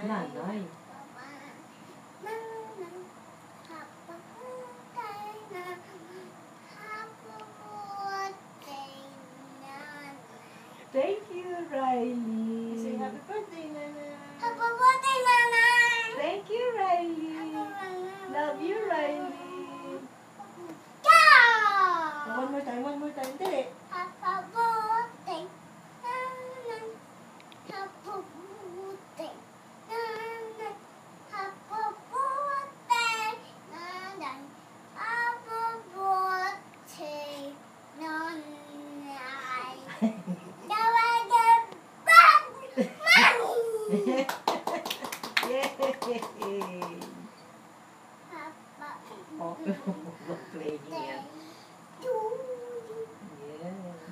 Nanay. Thank you, Riley. Say happy birthday, Nana. Happy birthday, Nanay. Thank you, Riley. Love you, Riley. Yeah! One more time. Dali. Happy birthday, Nanay. Happy birthday, Nanay. Happy birthday, Nanay. Happy birthday, Nanay. Yay! Oh, playing yan. Yeah.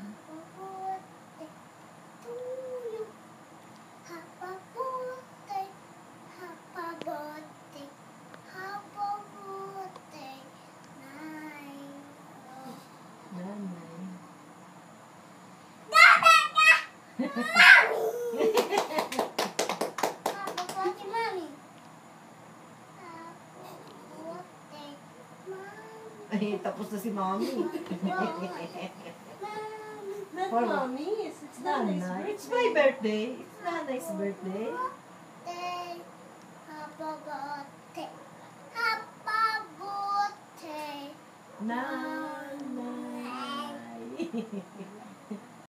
Ay, tapos na si Mommy. Not For- mommy's. It's Nana's Nanay. birthday. It's my birthday. It's Nanay's birthday. Nanay.